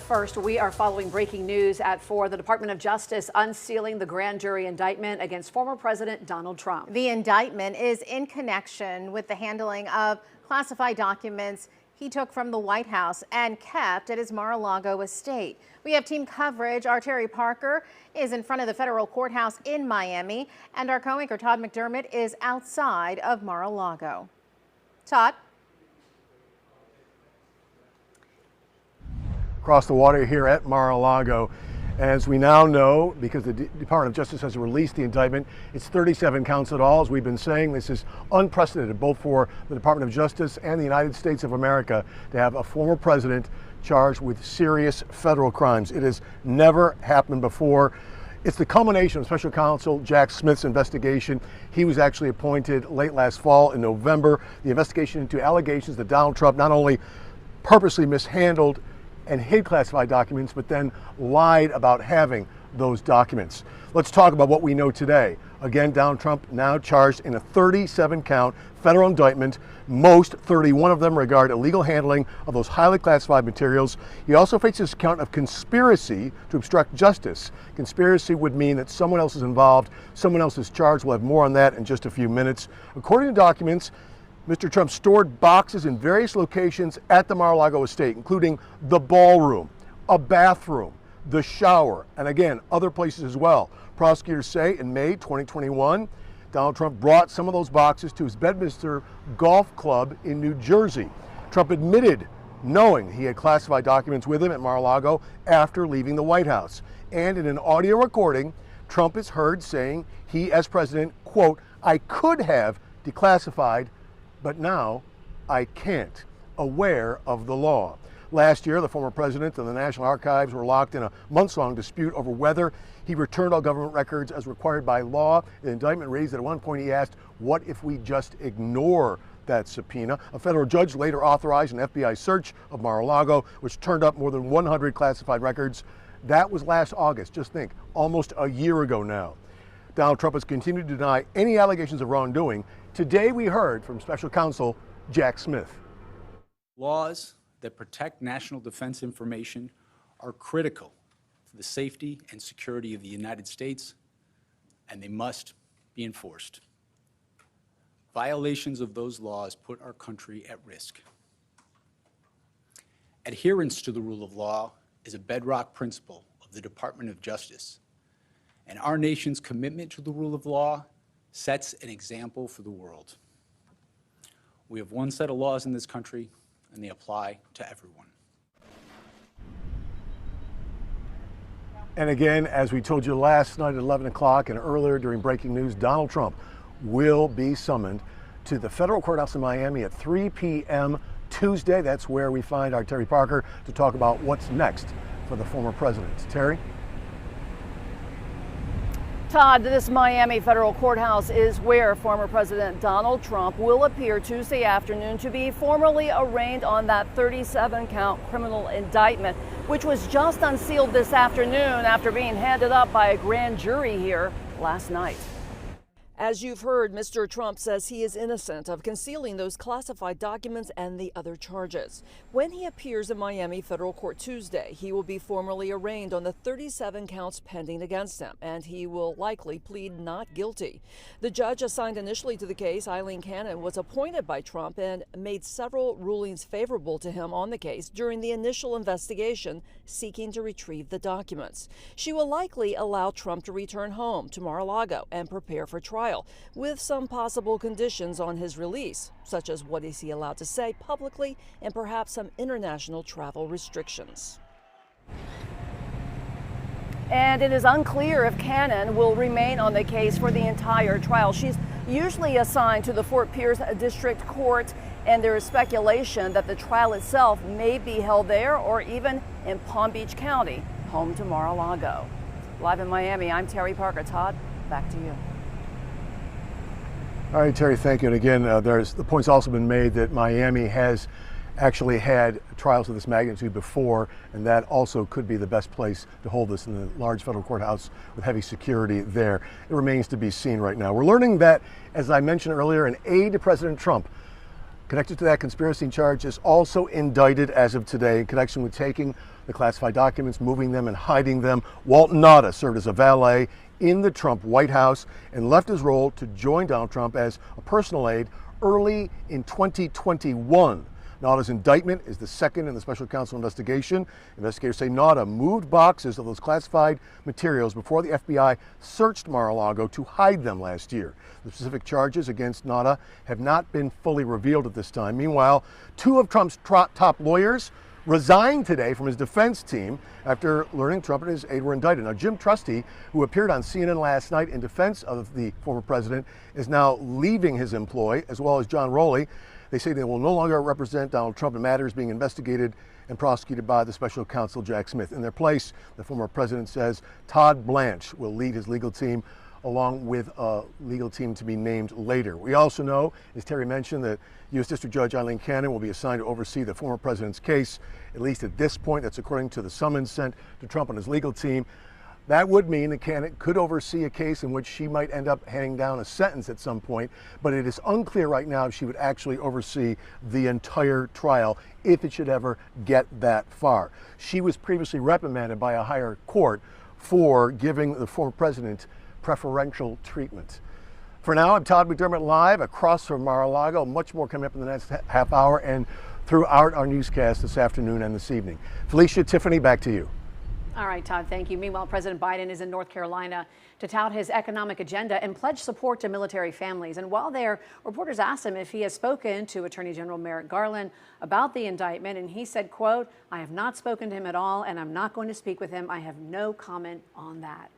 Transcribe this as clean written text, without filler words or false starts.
first, we are following breaking news at 4. The Department of Justice unsealing the grand jury indictment against former President Donald Trump. The indictment is in connection with the handling of classified documents he took from the White House and kept at his Mar-a-Lago estate. We have team coverage. Our Terry Parker is in front of the federal courthouse in Miami, and our co-anchor Todd McDermott is outside of Mar-a-Lago. Todd? Across the water here at Mar-a-Lago. As we now know, because the Department of Justice has released the indictment, it's 37 counts at all. As we've been saying, this is unprecedented, both for the Department of Justice and the United States of America, to have a former president charged with serious federal crimes. It has never happened before. It's the culmination of Special Counsel Jack Smith's investigation. He was actually appointed late last fall in November. The investigation into allegations that Donald Trump not only purposely mishandled and hid classified documents, but then lied about having those documents. Let's talk about what we know today. Again, Donald Trump now charged in a 37-count federal indictment. Most, 31 of them, regard illegal handling of those highly classified materials. He also faces a count of conspiracy to obstruct justice. Conspiracy would mean that someone else is involved, someone else is charged. We'll have more on that in just a few minutes. According to documents, Mr. Trump stored boxes in various locations at the Mar-a-Lago estate, including the ballroom, a bathroom, the shower, and again, other places as well. Prosecutors say in May 2021, Donald Trump brought some of those boxes to his Bedminster Golf Club in New Jersey. Trump admitted knowing he had classified documents with him at Mar-a-Lago after leaving the White House. And in an audio recording, Trump is heard saying he, as president, quote, "I could have declassified, but now I can't," aware of the law. Last year, the former president and the National Archives were locked in a months-long dispute over whether he returned all government records as required by law. The indictment raised that at one point he asked, "What if we just ignore that subpoena?" A federal judge later authorized an FBI search of Mar-a-Lago, which turned up more than 100 classified records. That was last August. Just think, almost a year ago now. Donald Trump has continued to deny any allegations of wrongdoing. Today we heard from Special Counsel Jack Smith. Laws that protect national defense information are critical for the safety and security of the United States, and they must be enforced. Violations of those laws put our country at risk. Adherence to the rule of law is a bedrock principle of the Department of Justice, and our nation's commitment to the rule of law sets an example for the world. We have one set of laws in this country, and they apply to everyone. And again, as we told you last night at 11 o'clock and earlier during breaking news, Donald Trump will be summoned to the federal courthouse in Miami at 3 p.m. Tuesday. That's where we find our Terry Parker to talk about what's next for the former president. Terry? Todd, this Miami federal courthouse is where former President Donald Trump will appear Tuesday afternoon to be formally arraigned on that 37-count criminal indictment, which was just unsealed this afternoon after being handed up by a grand jury here last night. As you've heard, Mr. Trump says he is innocent of concealing those classified documents and the other charges. When he appears in Miami federal court Tuesday, he will be formally arraigned on the 37 counts pending against him, and he will likely plead not guilty. The judge assigned initially to the case, Aileen Cannon, was appointed by Trump and made several rulings favorable to him on the case during the initial investigation seeking to retrieve the documents. She will likely allow Trump to return home to Mar-a-Lago and prepare for trial, with some possible conditions on his release, such as what is he allowed to say publicly and perhaps some international travel restrictions. And it is unclear if Cannon will remain on the case for the entire trial. She's usually assigned to the Fort Pierce District Court, and there is speculation that the trial itself may be held there or even in Palm Beach County, home to Mar-a-Lago. Live in Miami, I'm Terry Parker. Todd, back to you. All right, Terry, thank you. And again, the point's also been made that Miami has actually had trials of this magnitude before, and that also could be the best place to hold this, in the large federal courthouse with heavy security there. It remains to be seen right now. We're learning that, as I mentioned earlier, an aide to President Trump connected to that conspiracy charge is also indicted as of today in connection with taking the classified documents, moving them and hiding them. Walt Nauta served as a valet in the Trump White House and left his role to join Donald Trump as a personal aide early in 2021. Nauta's indictment is the second in the special counsel investigation. Investigators say Nauta moved boxes of those classified materials before the FBI searched Mar-a-Lago to hide them last year. The specific charges against Nauta have not been fully revealed at this time. Meanwhile, two of Trump's top lawyers resigned today from his defense team after learning Trump and his aide were indicted. Now, Jim Trusty, who appeared on CNN last night in defense of the former president, is now leaving his employ, as well as John Rowley. They say they will no longer represent Donald Trump in matters being investigated and prosecuted by the special counsel Jack Smith. In their place, the former president says Todd Blanche will lead his legal team, along with a legal team to be named later. We also know, as Terry mentioned, that U.S. District Judge Eileen Cannon will be assigned to oversee the former president's case, at least at this point. That's according to the summons sent to Trump and his legal team. That would mean that Cannon could oversee a case in which she might end up handing down a sentence at some point, but it is unclear right now if she would actually oversee the entire trial, if it should ever get that far. She was previously reprimanded by a higher court for giving the former president preferential treatment. For now, I'm Todd McDermott live across from Mar-a-Lago. Much more coming up in the next half hour and throughout our newscast this afternoon and this evening. Felicia, Tiffany, back to you. All right, Todd, thank you. Meanwhile, President Biden is in North Carolina to tout his economic agenda and pledge support to military families. And while there, reporters asked him if he has spoken to Attorney General Merrick Garland about the indictment, and he said, quote, "I have not spoken to him at all, and I'm not going to speak with him. I have no comment on that."